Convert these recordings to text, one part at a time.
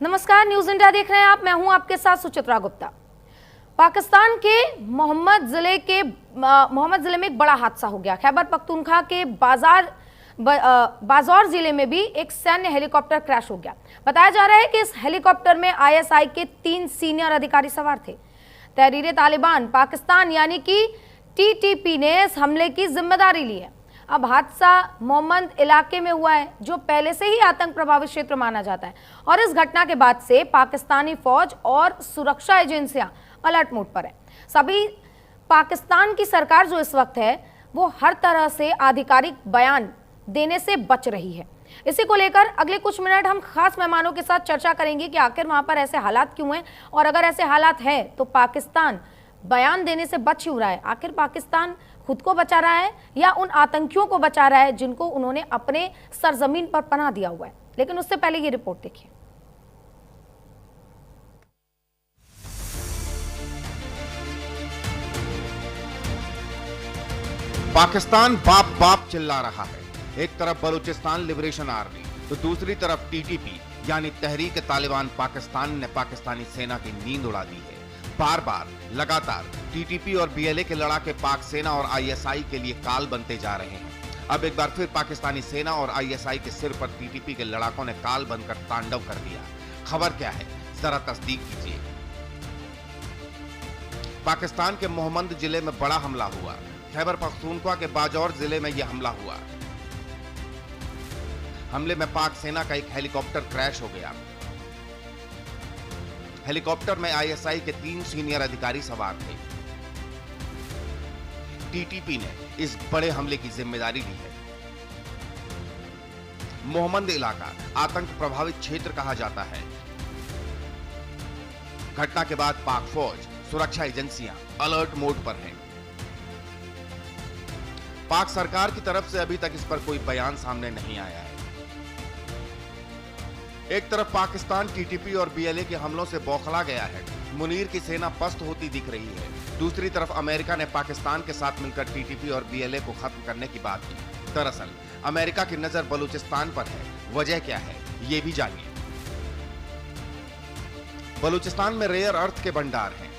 नमस्कार, news India देख रहे हैं आप। मैं हूं आपके साथ सुचित्रा गुप्ता। पाकिस्तान के मोहम्मद जिले में एक बड़ा हादसा हो गया। खैबर पख्तूनख्वा के बाज़ौर जिले में भी एक सैन्य हेलीकॉप्टर क्रैश हो गया। बताया जा रहा है कि इस हेलीकॉप्टर में आईएसआई के 3 सीनियर अधिकारी सवार थे। तहरीर तालिबान पाकिस्तान यानी कि टीटीपी ने इस हमले की जिम्मेदारी ली है। अब हादसा मोहम्मद इलाके में हुआ है, जो पहले से ही आतंक प्रभावित क्षेत्र माना जाता है, और इस घटना के बाद से पाकिस्तानी फौज और सुरक्षा एजेंसियां अलर्ट मोड पर है। सभी पाकिस्तान की सरकार जो इस वक्त है वो हर तरह से आधिकारिक बयान देने से बच रही है। इसी को लेकर अगले कुछ मिनट हम खास मेहमानों के साथ चर्चा करेंगे कि आखिर वहां पर ऐसे हालात क्यों हैं, और अगर ऐसे हालात हैं तो पाकिस्तान बयान देने से बच क्यों रहा है। आखिर पाकिस्तान खुद को बचा रहा है या उन आतंकियों को बचा रहा है जिनको उन्होंने अपने सरजमीन पर पनाह दिया हुआ है। लेकिन उससे पहले ये रिपोर्ट देखिए। पाकिस्तान बाप बाप चिल्ला रहा है। एक तरफ बलूचिस्तान लिबरेशन आर्मी तो दूसरी तरफ टीटीपी यानी तहरीक तालिबान पाकिस्तान ने पाकिस्तानी सेना की नींद उड़ा दी है। बार बार लगातार टीटीपी और बीएलए के लड़ाके पाक सेना और आईएसआई के लिए काल बनते जा रहे हैं। अब एक बार फिर पाकिस्तानी सेना और आईएसआई के सिर पर टीटीपी के लड़ाकों ने काल बनकर तांडव कर दिया। खबर क्या है, जरा तस्दीक कीजिए। पाकिस्तान के मोहम्मद जिले में बड़ा हमला हुआ। खैबर पख्तूनख्वा के बाजौर जिले में यह हमला हुआ। हमले में पाक सेना का एक हेलीकॉप्टर क्रैश हो गया। हेलीकॉप्टर में आईएसआई के 3 सीनियर अधिकारी सवार थे। टीटीपी ने इस बड़े हमले की जिम्मेदारी ली है। मोहम्मद इलाका आतंक प्रभावित क्षेत्र कहा जाता है। घटना के बाद पाक फौज, सुरक्षा एजेंसियां अलर्ट मोड पर हैं। पाक सरकार की तरफ से अभी तक इस पर कोई बयान सामने नहीं आया है। एक तरफ पाकिस्तान टीटीपी और बीएलए के हमलों से बौखला गया है। मुनीर की सेना पस्त होती दिख रही है। दूसरी तरफ अमेरिका ने पाकिस्तान के साथ मिलकर टीटीपी और बीएलए को खत्म करने की बात की। दरअसल अमेरिका की नजर बलूचिस्तान पर है। वजह क्या है, ये भी जानिए। बलूचिस्तान में रेयर अर्थ के भंडार हैं।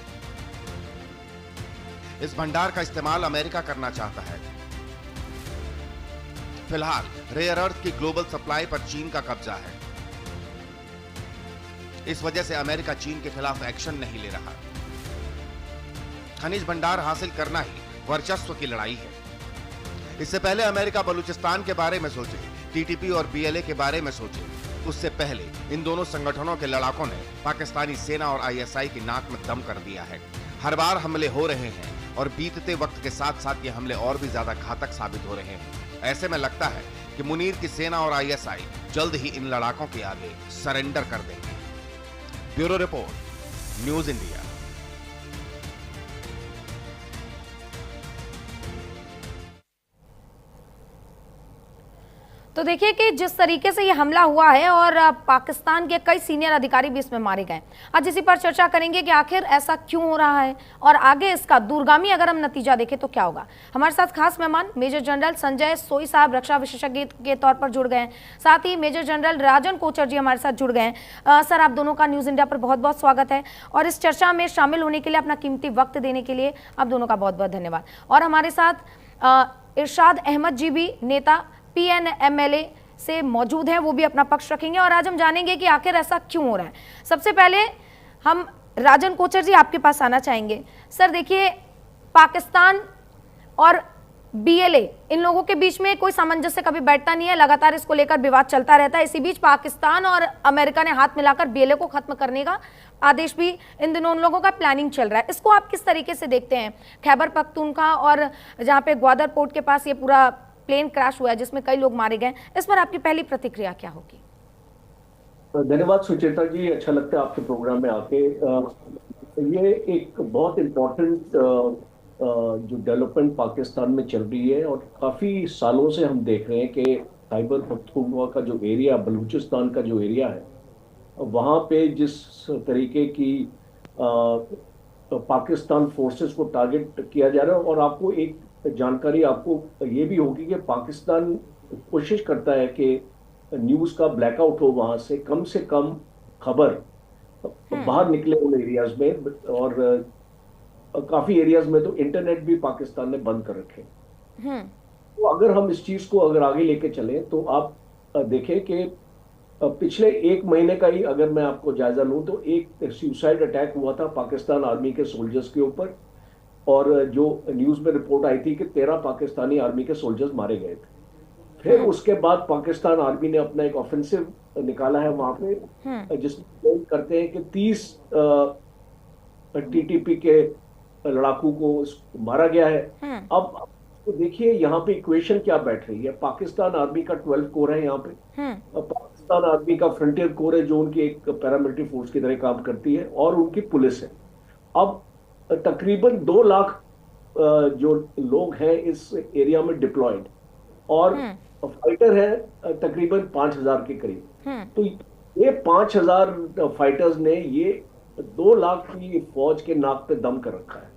इस भंडार का इस्तेमाल अमेरिका करना चाहता है। फिलहाल रेयर अर्थ की ग्लोबल सप्लाई पर चीन का कब्जा है। इस वजह से अमेरिका चीन के खिलाफ एक्शन नहीं ले रहा। खनिज भंडार हासिल करना ही वर्चस्व की लड़ाई है। इससे पहले अमेरिका बलूचिस्तान के बारे में सोचे, टीटीपी और बीएलए के बारे में सोचे, उससे पहले इन दोनों संगठनों के लड़ाकों ने पाकिस्तानी सेना और आईएसआई की नाक में दम कर दिया है। हर बार हमले हो रहे हैं और बीतते वक्त के साथ साथ ये हमले और भी ज्यादा घातक साबित हो रहे हैं। ऐसे में लगता है कि मुनीर की सेना और आईएसआई जल्द ही इन लड़ाकों के आगे सरेंडर कर देंगे। Bureau report, news India. तो देखिए कि जिस तरीके से ये हमला हुआ है और पाकिस्तान के कई सीनियर अधिकारी भी इसमें मारे गए। आज इसी पर चर्चा करेंगे कि आखिर ऐसा क्यों हो रहा है और आगे इसका दूरगामी अगर हम नतीजा देखें तो क्या होगा। हमारे साथ खास मेहमान मेजर जनरल संजय सोई साहब रक्षा विशेषज्ञ के तौर पर जुड़ गए हैं। साथ ही मेजर जनरल राजन कोचर जी हमारे साथ जुड़ गए हैं। सर, आप दोनों का न्यूज़ इंडिया पर बहुत बहुत स्वागत है और इस चर्चा में शामिल होने के लिए, अपना कीमती वक्त देने के लिए आप दोनों का बहुत बहुत धन्यवाद। और हमारे साथ इरशाद अहमद जी भी नेता PNMLA से मौजूद हैं, वो भी अपना पक्ष रखेंगे और आज हम जानेंगे कि आखिर ऐसा क्यों हो रहा है। सबसे पहले हम राजन कोचर जी आपके पास आना चाहेंगे। सर, देखिए, पाकिस्तान और BLA इन लोगों के बीच में कोई सामंजस्य कभी बैठता नहीं है, लगातार इसको लेकर विवाद चलता रहता है। इसी बीच पाकिस्तान और अमेरिका ने हाथ मिलाकर BLA को खत्म करने का आदेश भी इन दिनों उन लोगों का प्लानिंग चल रहा है। इसको आप किस तरीके से देखते हैं? खैबर पख्तूनख्वा और जहाँ पे ग्वादर पोर्ट के पास ये पूरा प्लेन क्रैश हुआ है जिसमें कई लोग मारे गए, इस पर आपकी पहली प्रतिक्रिया क्या होगी? धन्यवाद सुचेता जी, अच्छा लगता है आपके प्रोग्राम में आके। ये एक बहुत इम्पोर्टेंट जो डेवलपमेंट पाकिस्तान में चल रही है और काफ़ी सालों से हम देख रहे हैं कि खैबर पख्तूनख्वा का जो एरिया, बलूचिस्तान का जो एरिया है, वहाँ पे जिस तरीके की पाकिस्तान फोर्सेस को टारगेट किया जा रहा है। और आपको एक जानकारी आपको ये भी होगी कि पाकिस्तान कोशिश करता है कि न्यूज़ का ब्लैकआउट हो, वहाँ से कम खबर बाहर निकले उन एरियाज में, और काफी एरियाज में तो इंटरनेट भी पाकिस्तान ने बंद कर रखे। तो अगर हम इस चीज को अगर आगे लेके चलें तो आप देखें कि पिछले एक महीने का ही अगर मैं आपको जायजा लूं तो एक सुसाइड अटैक हुआ था पाकिस्तान आर्मी के सोल्जर्स के ऊपर, और जो न्यूज में रिपोर्ट आई थी कि 13 पाकिस्तानी आर्मी के सोल्जर्स मारे गए थे। फिर उसके बाद पाकिस्तान आर्मी ने अपना एक ऑफेंसिव निकाला है वहां पे, जिसमें करते हैं कि 30 टीटीपी के लड़ाकू को मारा गया है। अब तो देखिए यहाँ पे इक्वेशन क्या बैठ रही है। पाकिस्तान आर्मी का 12 कोर है यहाँ पे, पाकिस्तान आर्मी का फ्रंटियर कोर है जो उनकी एक पैरामिलिट्री फोर्स की तरह काम करती है, और उनकी पुलिस है। अब तकरीबन 2 लाख जो लोग हैं इस एरिया में डिप्लॉयड, और फाइटर है तकरीबन 5,000 के करीब। तो ये 5,000 फाइटर्स ने ये 2 लाख की फौज के नाक पे दम कर रखा है।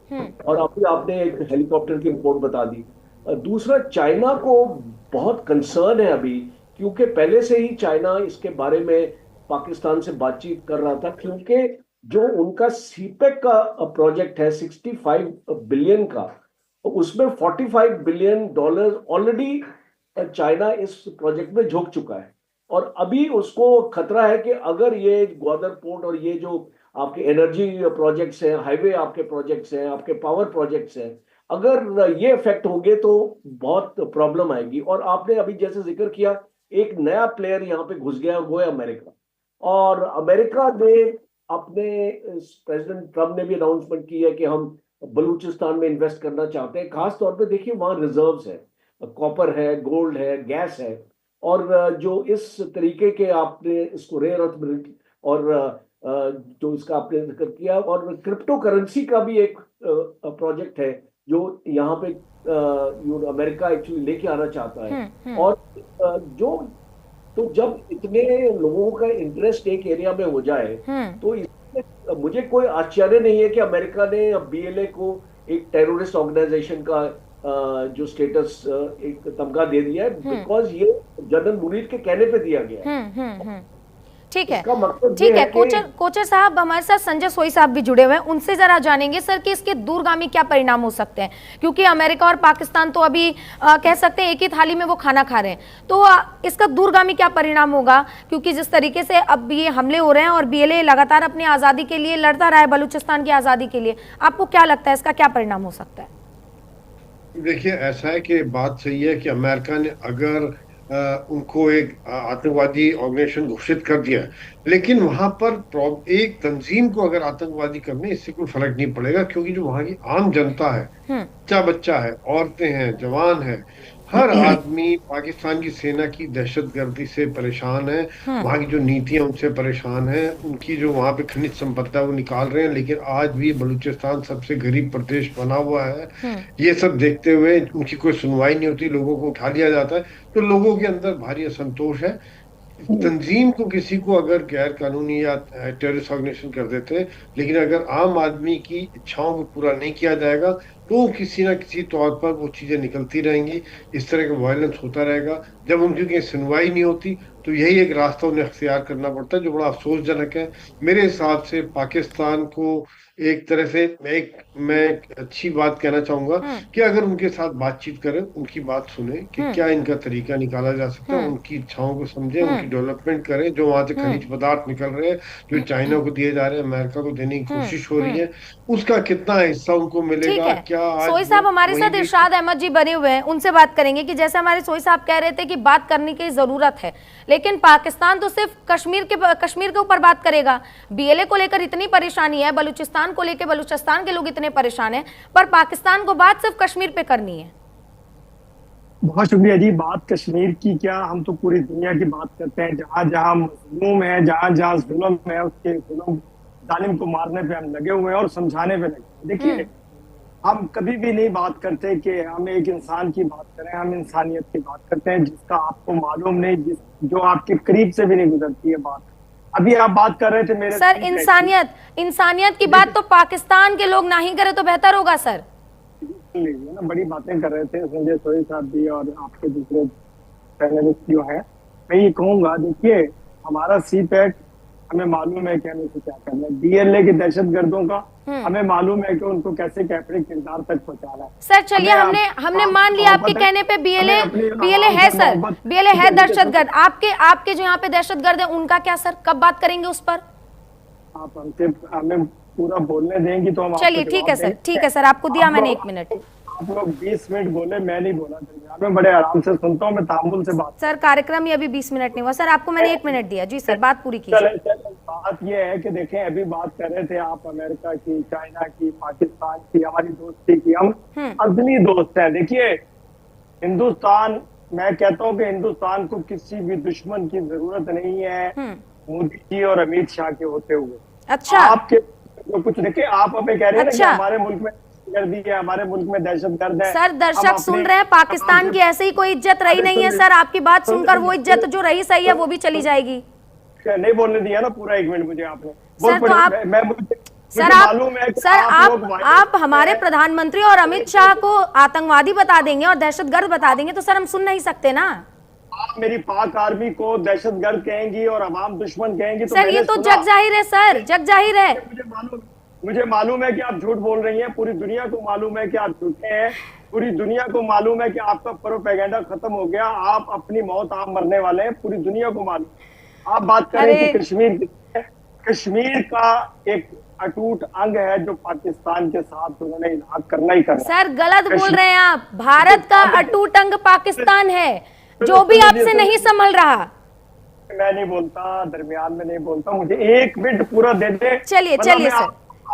और अभी आपने एक हेलीकॉप्टर की रिपोर्ट बता दी। दूसरा, चाइना को बहुत कंसर्न है अभी, क्योंकि पहले से ही चाइना इसके बारे में पाकिस्तान से बातचीत कर रहा था, क्योंकि जो उनका सीपेक का प्रोजेक्ट है 65 बिलियन का, उसमें $45 बिलियन ऑलरेडी चाइना इस प्रोजेक्ट में झोंक चुका है। और अभी उसको खतरा है कि अगर ये ग्वादर पोर्ट और ये जो आपके एनर्जी प्रोजेक्ट्स हैं, हाईवे आपके प्रोजेक्ट्स हैं, आपके पावर प्रोजेक्ट्स हैं, अगर ये इफेक्ट होंगे तो बहुत प्रॉब्लम आएगी। और आपने अभी जैसे जिक्र किया, एक नया प्लेयर यहाँ पे घुस गया, वो है अमेरिका। और अमेरिका ने अपने प्रेसिडेंट ट्रम्प ने भी अनाउंसमेंट की है कि हम बलूचिस्तान में इन्वेस्ट करना चाहते हैं। खास तौर पे देखिए वहां रिजर्व्स है, कॉपर है, गोल्ड है, गैस है, और जो इस तरीके के आपने इसको रेयर अर्थ और जो इसका आपने जिक्र किया, और क्रिप्टो करेंसी का भी एक प्रोजेक्ट है जो यहाँ पे अमेरिका एक्चुअली लेके आना चाहता है। और जो तो जब इतने लोगों का इंटरेस्ट एक एरिया में हो जाए तो इसमें मुझे कोई आश्चर्य नहीं है कि अमेरिका ने बीएलए को एक टेररिस्ट ऑर्गेनाइजेशन का जो स्टेटस एक तमगा दे दिया है, बिकॉज ये जनरल मुनीर के कहने पे दिया गया है। ठीक है, ठीक है। कोचर साहब, हमारे साथ संजय सोई साहब भी जुड़े हुए हैं, उनसे जरा जानेंगे सर कि इसके दूरगामी क्या परिणाम हो सकते हैं, क्योंकि अमेरिका और पाकिस्तान तो अभी कह सकते हैं एक ही थाली में वो खाना खा रहे हैं। तो इसका दूरगामी क्या परिणाम होगा, क्योंकि जिस तरीके से अब ये हमले हो रहे हैं और बीएलए लगातार अपनी आजादी के लिए लड़ता रहा है, बलूचिस्तान की आजादी के लिए, आपको क्या लगता है इसका क्या परिणाम हो सकता है? देखिए, ऐसा है कि बात सही है कि अमेरिका ने अगर उनको एक आतंकवादी ऑर्गेनाइजेशन घोषित कर दिया, लेकिन वहां पर एक तंजीम को अगर आतंकवादी करने, इससे कोई फर्क नहीं पड़ेगा, क्योंकि जो वहां की आम जनता है, बच्चा बच्चा है, औरतें हैं, जवान है, हर आदमी पाकिस्तान की सेना की दहशतगर्दी से परेशान है, वहां की जो नीतियां उनसे परेशान है, उनकी जो वहां पे खनिज संपदा है वो निकाल रहे हैं। लेकिन आज भी बलूचिस्तान सबसे गरीब प्रदेश बना हुआ है। ये सब देखते हुए उनकी कोई सुनवाई नहीं होती, लोगों को उठा लिया जाता है, तो लोगों के अंदर भारी असंतोष है। तंजीम को, किसी को अगर गैर कानूनी या टेररिस्ट ऑर्गेनाइजेशन कर देते हैं, लेकिन अगर आम आदमी की इच्छाओं को पूरा नहीं किया जाएगा तो किसी ना किसी तौर पर वो चीजें निकलती रहेंगी, इस तरह का वायलेंस होता रहेगा। जब उनकी कहीं सुनवाई नहीं होती तो यही एक रास्ता उन्हें अख्तियार करना पड़ता है, जो बड़ा अफसोसजनक है। मेरे हिसाब से पाकिस्तान को एक तरह से मैं अच्छी बात कहना चाहूंगा कि अगर उनके साथ बातचीत करें, उनकी बात सुने कि क्या इनका तरीका निकाला जा सकता है, उनकी इच्छाओं को समझें, उनकी डेवलपमेंट करें। जो वहां से खनिज पदार्थ निकल रहे हैं, जो चाइना को दिए जा रहे हैं, अमेरिका को देने की कोशिश हो रही है, उसका कितना हिस्सा उनको मिलेगा? क्या सोई साहब हमारे साथ इरशाद अहमद जी बने हुए हैं, उनसे बात करेंगे कि जैसे हमारे सोई साहब कह रहे थे कि बात करने की जरूरत है, लेकिन पाकिस्तान तो सिर्फ कश्मीर के ऊपर बात करेगा। बीएलए को लेकर इतनी परेशानी है, बलूचिस्तान को लेकर बलूचिस्तान के लोग इतने परेशान हैं, पर पाकिस्तान को बात सिर्फ कश्मीर पे करनी है। बहुत शुक्रिया जी। बात कश्मीर की क्या, हम तो पूरी दुनिया की बात करते हैं। जहां जहां मजलूम है, जहां जहां जुल्म है, उसके जुल्म जालिम को मारने पे हम लगे हुए हैं और समझाने पे लगे हैं। देखिए, हम कभी भी नहीं बात करते कि हम एक इंसान की बात करें, हम इंसानियत की बात करते हैं, जिसका आपको मालूम नहीं, जो आपके करीब से भी नहीं गुजरती है बात। अभी आप बात कर रहे थे मेरे सर, इंसानियत की बात तो पाकिस्तान के लोग ना ही करे तो बेहतर होगा सर। ना बड़ी बातें कर रहे थे संजय सोई साहब भी और आपके दूसरे पैनलिस्ट जो है। मैं ये कहूंगा, देखिए, हमारा सीपैक हमें मालूम है कि हमें इसे क्या करना है। डीएलए के दहशतगर्दों का हमें मालूम है कि उनको कैसे कैफे किरदार तक पहुंचाना है। सर चलिए, हमने मान लिया आपके कहने पे बीएलए है सर, बीएलए है दहशतगर्द। आपके जो यहाँ पे दहशतगर्द है उनका क्या सर, कब बात करेंगे उस पर? आप हमसे हमें पूरा बोलने देंगी तो हम चलिए ठीक है सर, ठीक है सर, आपको दिया मैंने 1 मिनट। आप लोग 20 मिनट बोले, मैं नहीं बोला, मैं बड़े आराम से सुनता हूँ, मैं तामुल से बात। सर कार्यक्रम ही अभी 20 मिनट नहीं हुआ सर, आपको मैंने 1 मिनट दिया। जी सर, बात पूरी कीजिए। बात ये है कि देखें, अभी बात कर रहे थे आप अमेरिका की, चाइना की, पाकिस्तान की, हमारी दोस्ती की। हम असली दोस्त हैं। देखिए हिंदुस्तान, मैं कहता हूँ कि हिंदुस्तान को किसी भी दुश्मन की जरूरत नहीं है मोदी जी और अमित शाह के होते हुए। अच्छा, आपके जो कुछ देखिए, आप हमें कह रहे हैं अच्छा, कि हमारे मुल्क में कर दी है, हमारे मुल्क में दहशतगर्द है। सर दर्शक सुन रहे हैं, पाकिस्तान की ऐसे ही कोई इज्जत रही नहीं है सर। आपकी बात सुनकर वो इज्जत जो रही सही है वो भी चली जाएगी। नहीं बोलने दिया ना पूरा 1 मिनट मुझे आपने। सर तो आप आप हमारे प्रधानमंत्री और अमित शाह को आतंकवादी बता देंगे और दहशतगर्द बता देंगे तो सर हम सुन नहीं सकते ना। आप मेरी पाक आर्मी को दहशतगर्द कहेंगी और अवाम दुश्मन कहेंगी तो सर ये तो जग जाहिर है सर, जग जाहिर है। मुझे मालूम है कि आप झूठ बोल रही हैं। पूरी दुनिया को मालूम है कि आप झूठे हैं। पूरी दुनिया को मालूम है कि आपका प्रोपेगेंडा खत्म हो गया। आप अपनी मौत आप मरने वाले हैं, पूरी दुनिया को मालूम। आप बात करें कि कश्मीर का एक अटूट अंग है जो पाकिस्तान के साथ उन्होंने इलाज करना ही करना। सर गलत बोल रहे हैं आप। भारत का अटूट अंग पाकिस्तान है, जो भी आपसे नहीं संभल रहा। मैं नहीं बोलता, दरमियान में नहीं बोलता, मुझे 1 मिनट पूरा दे दे। चलिए चलिए सर,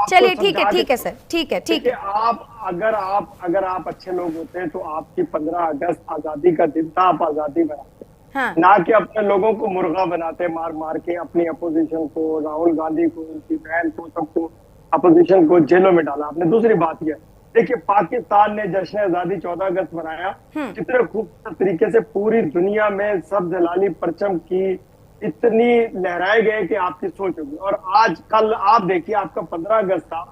चलिए ठीक है सर, ठीक है ठीक है। आप अगर आप अच्छे लोग होते हैं तो आपकी 15 अगस्त आजादी का दिन था, आप आजादी बनाते। हाँ। ना कि अपने लोगों को मुर्गा बनाते मार मार के, अपनी अपोजिशन को, राहुल गांधी को, उनकी बहन को, सबको अपोजिशन को जेलों में डाला आपने। दूसरी बात यह, देखिए पाकिस्तान ने जश्न आजादी 14 अगस्त मनाया, कितने खूबसूरत तरीके से पूरी दुनिया में सब जलाली परचम की इतनी लहराए गए कि आपकी सोच होगी। और आज कल आप देखिए, आपका 15 अगस्त था,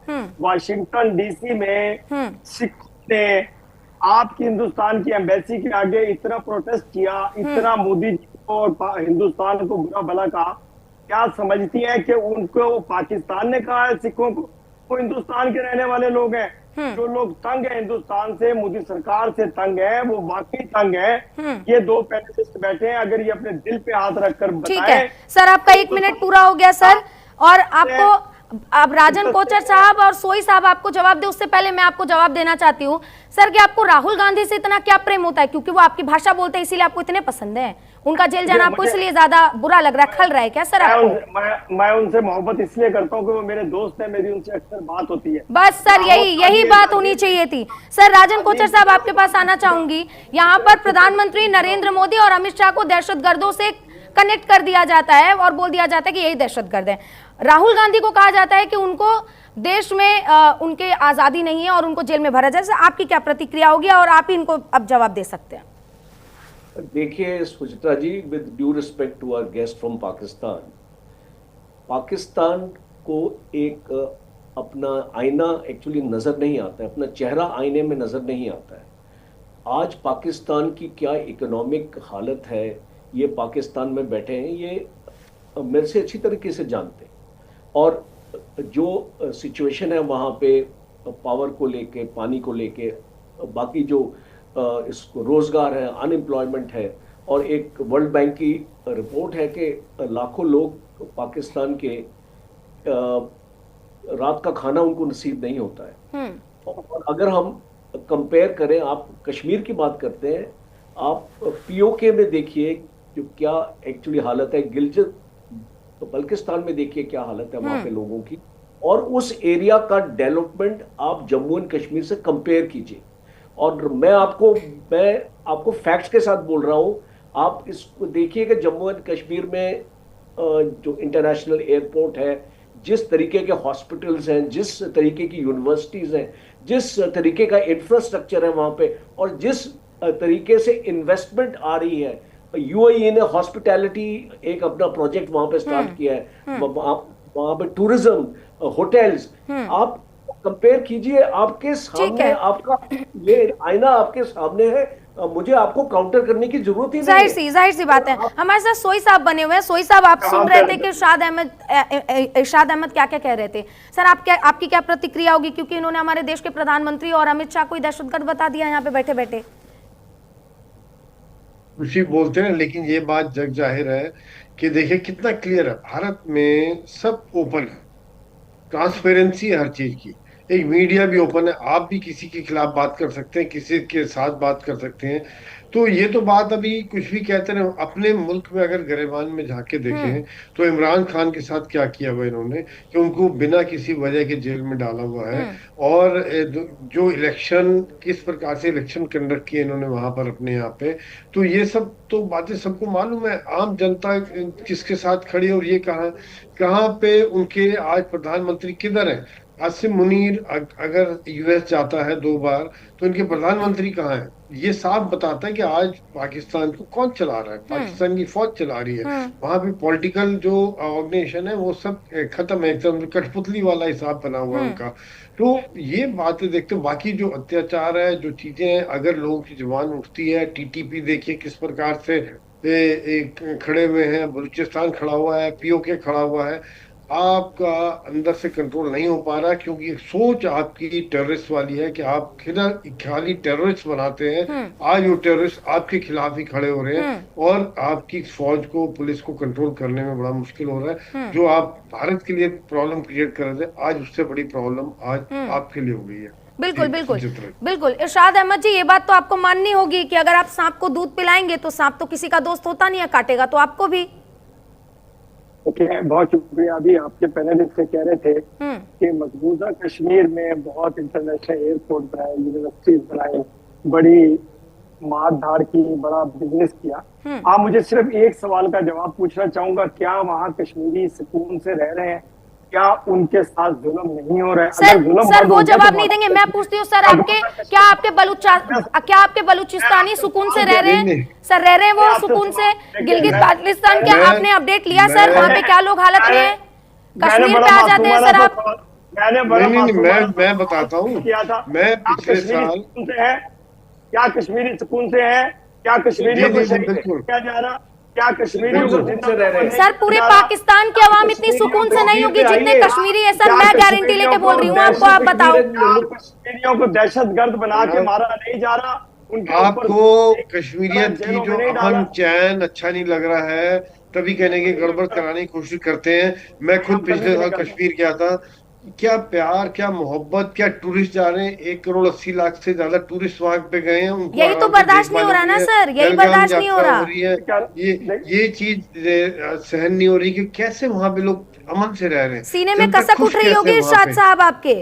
वाशिंगटन डीसी में सिखों ने आपकी हिंदुस्तान की एम्बेसी के आगे इतना प्रोटेस्ट किया, इतना मोदी जी को और हिंदुस्तान को बुरा भला कहा। क्या समझती है कि उनको पाकिस्तान ने कहा है सिखों को? वो हिंदुस्तान के रहने वाले लोग हैं। जो लोग तंग है हिंदुस्तान से, मोदी सरकार से तंग है, वो वाकई तंग है। ये 2 पैनलिस्ट बैठे हैं, अगर ये अपने दिल पे हाथ रखकर बताएं। ठीक है सर, आपका 1 मिनट पूरा हो गया सर। और आपको अब राजन कोचर साहब और सोई साहब आपको जवाब दे, उससे पहले मैं आपको जवाब देना चाहती हूँ सर कि आपको राहुल गांधी से इतना क्या प्रेम होता है? क्योंकि वो आपकी भाषा बोलते हैं इसीलिए आपको इतने पसंद है? उनका जेल जाना आपको इसलिए ज्यादा बुरा लग रहा है, खल रहा है क्या सर आपको? मैं उनसे मोहब्बत इसलिए करता हूँ कि वो मेरे दोस्त हैं, मेरी उनसे अक्सर बात होती है। बस सर यही बात होनी चाहिए थी। सर राजन कोचर साहब आपके पास आना चाहूंगी। यहाँ पर प्रधानमंत्री नरेंद्र मोदी और अमित शाह को दहशतगर्दों से कनेक्ट कर दिया जाता है और बोल दिया जाता है कि यही दहशतगर्द है। राहुल गांधी को कहा जाता है कि उनको देश में उनके आजादी नहीं है और उनको जेल में भरा जाए। आपकी क्या प्रतिक्रिया होगी और आप ही इनको अब जवाब दे सकते हैं। देखिए Suchitra ji, with due respect to our guest from Pakistan, Pakistan को एक अपना आईना एक्चुअली नजर नहीं आता है, अपना चेहरा आईने में नजर नहीं आता है। आज पाकिस्तान की क्या इकोनॉमिक हालत है, ये पाकिस्तान में बैठे हैं, ये मेरे से अच्छी तरीके से जानते हैं। और जो सिचुएशन है वहाँ पे पावर को लेके, पानी को लेके, बाकी जो इसको रोजगार है, अनएम्प्लॉयमेंट है, और एक वर्ल्ड बैंक की रिपोर्ट है कि लाखों लोग पाकिस्तान के रात का खाना उनको नसीब नहीं होता है। और अगर हम कंपेयर करें, आप कश्मीर की बात करते हैं, आप पीओके में देखिए जो क्या एक्चुअली हालत है, गिलगित तो बल्किस्तान में देखिए क्या हालत है वहां पे लोगों की, और उस एरिया का डेवलपमेंट आप जम्मू एंड कश्मीर से कंपेयर कीजिए। और मैं आपको फैक्ट्स के साथ बोल रहा हूं, आप इसको देखिए कि जम्मू एंड कश्मीर में जो इंटरनेशनल एयरपोर्ट है, जिस तरीके के हॉस्पिटल्स हैं, जिस तरीके की यूनिवर्सिटीज हैं, जिस तरीके का इंफ्रास्ट्रक्चर है वहां पे, और जिस तरीके से इन्वेस्टमेंट आ रही है। यूएई ने हॉस्पिटैलिटी एक अपना प्रोजेक्ट वहां पे स्टार्ट किया है, वहां पे टूरिज्म, होटल्स, आप कंपेयर कीजिए, आपके सामने, आपका ये आईना आपके सामने है। मुझे आपको काउंटर करने की जरूरत ही नहीं है। जाहिर सी बात है। हमारे साथ सोई साहब बने हुए हैं। सोई साहब, आप सुन रहे थे कि इरशाद अहमद क्या क्या कह रहे थे। सर, आपकी क्या प्रतिक्रिया होगी, क्योंकि इन्होंने हमारे देश के प्रधानमंत्री और अमित शाह को ही दहशतगर्द बता दिया यहाँ पे बैठे बैठे। खुशी बोलते हैं, लेकिन ये बात जग जाहिर है कि देखिए कितना क्लियर है, भारत में सब ओपन है, ट्रांसपेरेंसी है हर चीज की, एक मीडिया भी ओपन है, आप भी किसी के खिलाफ बात कर सकते हैं, किसी के साथ बात कर सकते हैं। तो ये तो बात अभी कुछ भी कहते हैं। अपने मुल्क में अगर गरेबान में झांके देखें तो इमरान खान के साथ क्या किया हुआ इन्होंने, कि उनको बिना किसी वजह के जेल में डाला हुआ है, और जो इलेक्शन, किस प्रकार से इलेक्शन कंडक्ट किए इन्होंने वहां पर अपने यहाँ पे, तो ये सब तो बातें सबको मालूम है। आम जनता किसके साथ खड़ी है, और ये कहाँ पे उनके आज प्रधानमंत्री किधर है। आसिम मुनीर अगर यूएस जाता है 2 बार, तो इनके प्रधानमंत्री कहाँ है, ये साफ बताता है कि आज पाकिस्तान को कौन चला रहा है। पाकिस्तान की फौज चला रही है, वहां पे पॉलिटिकल जो ऑर्गेनाइजेशन है वो सब खत्म है, एकदम कठपुतली वाला हिसाब बना हुआ है उनका। तो ये बातें देखते, बाकी जो अत्याचार है, जो चीजें हैं, अगर लोगों की जुबान उठती है, टीटीपी देखिए किस प्रकार से खड़े हुए हैं, बलूचिस्तान खड़ा हुआ है, पीओके खड़ा हुआ है, आपका अंदर से कंट्रोल नहीं हो पा रहा, क्योंकि एक सोच आपकी टेररिस्ट वाली है कि आप खाली टेररिस्ट बनाते हैं। आज वो टेररिस्ट आपके खिलाफ ही खड़े हो रहे हैं, और आपकी फौज को, पुलिस को कंट्रोल करने में बड़ा मुश्किल हो रहा है। जो आप भारत के लिए प्रॉब्लम क्रिएट कर रहे थे, आज उससे बड़ी प्रॉब्लम आज आपके लिए हो गई है। बिल्कुल बिल्कुल बिल्कुल। इरशाद अहमद जी, ये बात तो आपको माननी होगी कि अगर आप सांप को दूध पिलाएंगे तो सांप तो किसी का दोस्त होता नहीं है, काटेगा तो आपको भी। बहुत शुक्रिया। अभी आपके पैनलिस्ट से कह रहे थे कि मकबूजा कश्मीर में बहुत इंटरनेशनल एयरपोर्ट बनाए, यूनिवर्सिटीज बनाए, बड़ी मार धाड़ की, बड़ा बिजनेस किया। आप मुझे सिर्फ एक सवाल का जवाब पूछना चाहूंगा, क्या वहाँ कश्मीरी सुकून से रह रहे हैं? क्या उनके साथ जुल्म नहीं हो रहा है? सर वो जवाब नहीं देंगे। मैं पूछती हूँ सर, क्या आपके बलूचिस्तानी सुकून से रह रहे हैं? सर रह रहे हैं वो सुकून से? गिलगित बाल्टिस्तान क्या आपने अपडेट लिया सर? वहाँ पे क्या लोग हालत में है? कश्मीर पे आ जाते हैं सर आप? मैं बताता हूँ, मैं पिछले साल क्या कश्मीरी सुकून से है? क्या कश्मीरियों को क्या जा रहा? क्या कश्मीरियों को सर पूरे पाकिस्तान की आवाम इतनी सुकून से नहीं होगी जितने कश्मीरी है सर। मैं गारंटी लेके बोल रही हूँ आपको। आप बताओ, कश्मीरियों को दहशतगर्द बना के मारा नहीं जा रहा? आपको कश्मीरियत की जो अमन चैन अच्छा नहीं लग रहा है, तभी कहने की गड़बड़ कराने की कोशिश करते हैं। मैं खुद पिछले साल कश्मीर गया था, क्या प्यार, क्या मोहब्बत, क्या टूरिस्ट जा रहे हैं, 1,80,00,000 से ज्यादा टूरिस्ट वहां पे गए हैं। यही तो बर्दाश्त नहीं हो रहा ना सर, यही बर्दाश्त नहीं हो रहा। ये चीज सहन नहीं हो रही कि कैसे वहां पे लोग अमन से रह रहे हैं। सीने में कसक उठ रही होगी इरशाद साहब आपके।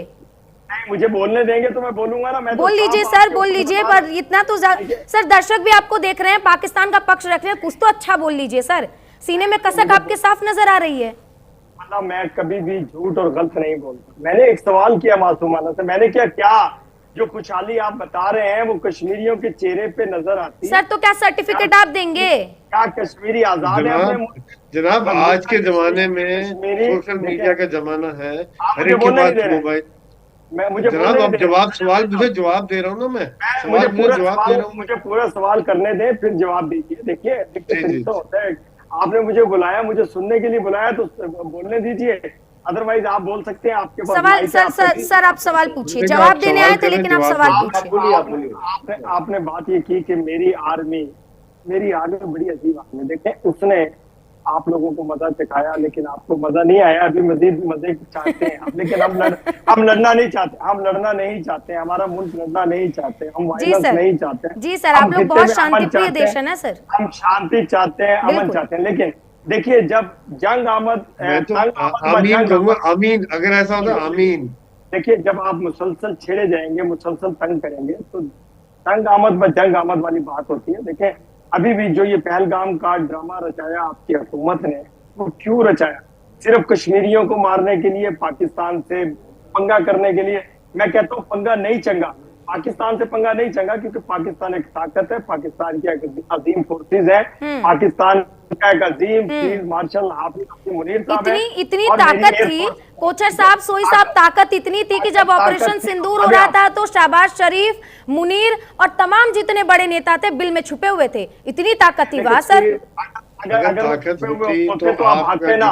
मुझे बोलने देंगे तो मैं बोलूंगा ना। मैं बोल लीजिए सर, बोल लीजिए, पर इतना तो सर दर्शक भी आपको देख रहे हैं, पाकिस्तान का पक्ष रख रहे हैं, कुछ तो अच्छा बोल लीजिए सर। सीने में कसक आपके साफ नजर आ रही है। मैं कभी भी झूठ और गलत नहीं बोलता। मैंने एक सवाल किया मासूमाना से, मैंने क्या जो खुशहाली आप बता रहे हैं वो कश्मीरियों के चेहरे पे नजर आती है? सर तो क्या सर्टिफिकेट आप देंगे? क्या कश्मीरी आजाद है? जनाब आज के जमाने में सोशल मीडिया का जमाना है, हर एक के पास मोबाइल। जनाब आप सवाल मुझे जवाब दे रहा हूँ ना, मैं जवाब दे रहा हूँ। मुझे पूरा सवाल करने दें फिर जवाब दीजिए। देखिए होता है, आपने मुझे बुलाया, मुझे सुनने के लिए बुलाया तो बोलने दीजिए, अदरवाइज आप बोल सकते हैं। आपके पास सवाल सर आप सवाल पूछिए। जवाब देने आए थे लेकिन आप सवाल पूछिए। आपने बात ये की कि मेरी आर्मी बड़ी अजीब आर्मी। देखें, उसने आप लोगों को मजा चखाया, लेकिन आपको मजा नहीं आया। अभी मजीद मजे चाहते हैं आप, लेकिन हम लड़ना नहीं चाहते। हमारा मुल्क लड़ना नहीं चाहते, हम वायलेंस नहीं चाहते। जी सर, आप लोग बहुत शांतिप्रिय देश है ना सर। हम शांति चाहते हैं, अमन चाहते हैं। लेकिन देखिए, जब जंग आमद, आमीन, अगर ऐसा होता आमीन। देखिए, जब आप मुसलसल छेड़े जाएंगे, मुसलसल तंग करेंगे, तो तंग आमद व जंग आमद वाली बात होती है। देखें, अभी भी जो ये पहलगाम का ड्रामा रचाया आपकी हुकूमत ने, वो क्यों रचाया? सिर्फ कश्मीरियों को मारने के लिए, पाकिस्तान से पंगा करने के लिए? मैं कहता हूँ पंगा नहीं चंगा। पाकिस्तान से पंगा नहीं चंगा, क्योंकि पाकिस्तान एक ताकत है, पाकिस्तान की एक अजीम फोर्सेज है, पाकिस्तान का एक अजीम फील्ड मार्शल हाफिज मुनीर साहब है। इतनी और मेरी ताकत थी कोचर साहब, सोई साहब, ताकत इतनी थी कि जब ऑपरेशन सिंदूर हो रहा था तो शहबाज शरीफ, मुनीर और तमाम जितने बड़े नेता थे बिल में छुपे हुए थे। इतनी ताकत थी वहां सर। अगर ताकत होती तो आप भागते ना,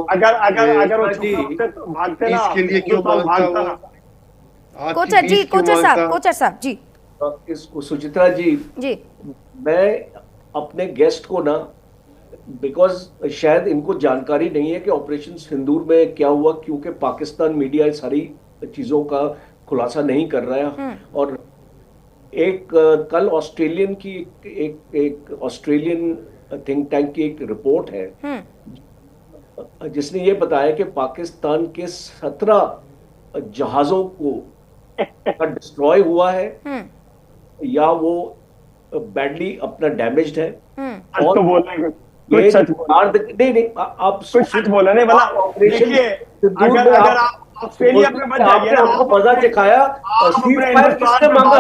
अगर वो जी, छुपे तो भागते ना, इसके लिए क्यों मांगता ना। कोचर जी, कोचर साहब जी, इसको सुचित्रा जी, मैं अपने गेस्ट को ना, बिकॉज शायद इनको जानकारी नहीं है कि ऑपरेशन सिंदूर में क्या हुआ, क्योंकि पाकिस्तान मीडिया सारी चीजों का खुलासा नहीं कर रहा है। और एक कल ऑस्ट्रेलियन की एक ऑस्ट्रेलियन थिंक टैंक की एक रिपोर्ट है जिसने ये बताया कि पाकिस्तान के 17 जहाजों को डिस्ट्रॉय हुआ है या वो बैडली अपना डैमेज्ड है। और तो बोलना ये नहीं आप कुछ सच बोला नहीं वाला ऑपरेशन। अगर आप ऑस्ट्रेलिया में मत जाइए ना, आपको मजा दिखाया, सीज़फायर किसने मांगा?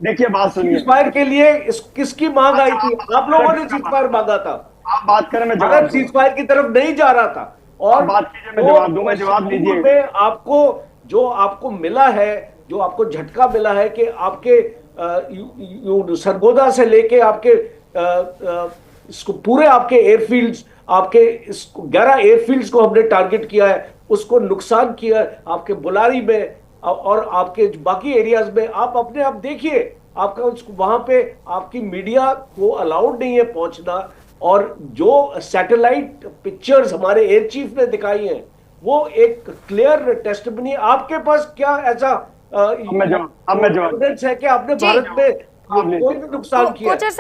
देखिए बात सुनिए, सीज़फायर के लिए किसकी मांग आई थी? आप लोगों ने सीज़फायर मांगा था। आप बात करें, मैं अगर सीज़फायर की तरफ नहीं जा रहा था और बात कीजिए, मैं जवाब दूंगा, जवाब लीजिए। आपको जो आपको मिला है, जो आपको झटका मिला है कि आपके सरगोदा से लेके आपके इसको पूरे आपके एयरफील्ड्स, आपके इसको 11 एयरफील्ड्स को हमने टारगेट किया है, उसको नुकसान किया है आपके बुलारी में और आपके बाकी एरियाज में। आप अपने आप देखिए, आपका वहां पे आपकी मीडिया को अलाउड नहीं है पहुंचना, और जो सैटेलाइट पिक्चर्स हमारे एयर चीफ ने दिखाई हैं वो एक क्लियर टेस्टिमनी। आपके पास क्या ऐसा एविडेंस है कि आपने भारत में कोई भी नुकसान किया? कोचर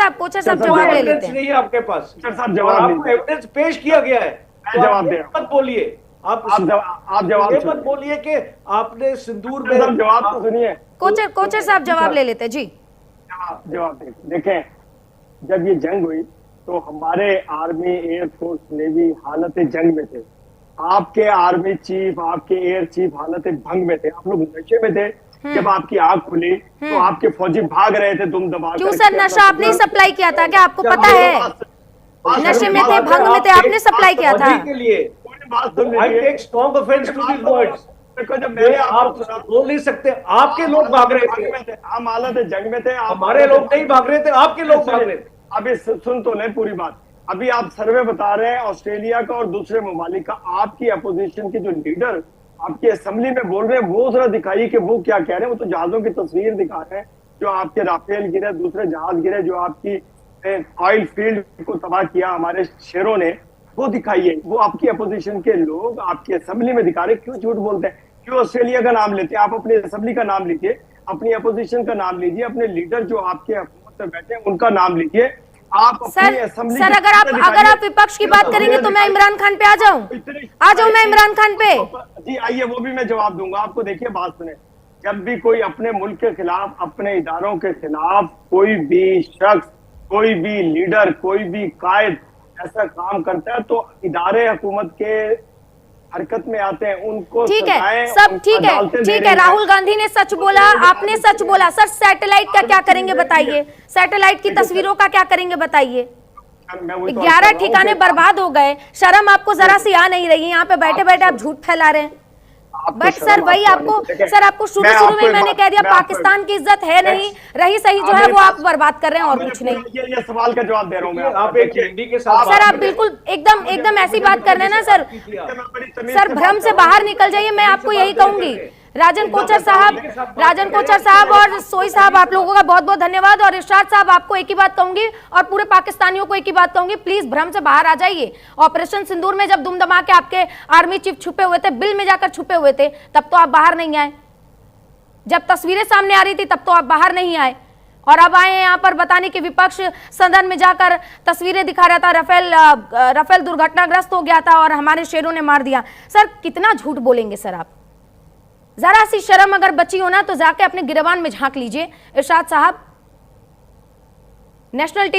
साहब जवाब ले लेते हैं। नहीं है आपके पास, जवाब एविडेंस पेश किया गया है। जवाब दे, मत बोलिए, आप जवाब मत बोलिए कि आपने सिंदूर में। जवाब तो सुनिए, कोचर साहब जवाब ले लेते जी। जवाब देखें, जब ये जंग हुई तो हमारे आर्मी, एयरफोर्स, नेवी हालत जंग में थे। आपके आर्मी चीफ, आपके एयर चीफ हालत भंग में थे। आप लोग नशे में थे। जब आपकी आंख खुली तो आपके फौजी भाग रहे थे दुम दबा। क्यों सर, नशा आपने ही सप्लाई किया था क्या? आपको पता है? नशे में थे, भंग में थे, आपने सप्लाई किया था। के लिए I take strong offense to these words। आप बोल नहीं सकते, आपके लोग भाग रहे थे, हम हालत जंग में थे, हमारे लोग नहीं भाग रहे थे, आपके लोग भाग रहे थे। अभी सुन तो लें पूरी बात। अभी आप सर्वे बता रहे हैं ऑस्ट्रेलिया का और दूसरे ममालिक का, आपकी अपोजिशन के जो लीडर आपकी असेंबली में बोल रहे हैं, वो जरा दिखाइए कि वो क्या कह रहे हैं। वो तो जहाजों की तस्वीर दिखा रहे हैं, जो आपके राफेल गिरे, दूसरे जहाज गिरे, जो आपकी ऑयल फील्ड को तबाह किया हमारे शेरों ने, वो दिखाइए। वो आपकी अपोजिशन के लोग आपकी असेंबली में दिखा रहे। क्यों झूठ बोलते हैं? क्यों ऑस्ट्रेलिया का नाम लेते हैं? आप अपनी असेंबली का नाम लीजिए, अपनी अपोजिशन का नाम लीजिए, अपने लीडर जो आपके हुकूमत में बैठे हैं उनका नाम लीजिए। आप सर अगर आप विपक्ष की बात करेंगे तो मैं इमरान खान पे आ जाऊं मैं इमरान खान पे। जी आइए, वो भी मैं जवाब दूंगा आपको। देखिए बात सुने, जब भी कोई अपने मुल्क के खिलाफ, अपने इदारों के खिलाफ कोई भी शख्स, कोई भी लीडर, कोई भी कायद ऐसा काम करता है तो इदारे हुकूमत के हरकत में आते हैं। उनको ठीक है, सब ठीक है। राहुल गांधी ने सच बोला, आपने सच बोला। सर सैटेलाइट का क्या करेंगे बताइए? सैटेलाइट की तस्वीरों का क्या करेंगे बताइए? 11 ठिकाने बर्बाद हो गए। शर्म आपको जरा सी आ नहीं रही? यहाँ पे बैठे बैठे आप झूठ फैला रहे हैं। बट सर वही आपको शुरू में मैंने कह दिया, पाकिस्तान की इज्जत है नहीं, रही सही जो है वो आप बर्बाद कर रहे हैं और कुछ नहीं। ये सवाल का जवाब दे रहा हूँ मैं। आप एक हिंदी के साथ सर आप बिल्कुल एकदम ऐसी बात कर रहे हैं ना सर, भ्रम से बाहर निकल जाइए। मैं आपको यही कहूंगी। राजन कोचर साहब और सोई साहब, आप लोगों का बहुत बहुत धन्यवाद। और इरशाद साहब, आपको एक ही बात कहूंगी और पूरे पाकिस्तानियों को एक ही बात कहूंगी, प्लीज भ्रम से बाहर आ जाइए। ऑपरेशन सिंदूर में जब दुम दमा के आपके आर्मी चीफ छुपे हुए थे, बिल में जाकर छुपे हुए थे, तब तो आप बाहर नहीं आए। जब तस्वीरें सामने आ रही थी तब तो आप बाहर नहीं आए, और अब आए यहाँ पर बताने कि विपक्ष सदन में जाकर तस्वीरें दिखा रहा था, राफेल दुर्घटनाग्रस्त हो गया था और हमारे शेरों ने मार दिया। सर कितना झूठ बोलेंगे सर आप? जरा सी शर्म अगर बची हो ना तो जाके अपने गिरबान में झांक लीजिए। इरशाद साहब, नेशनल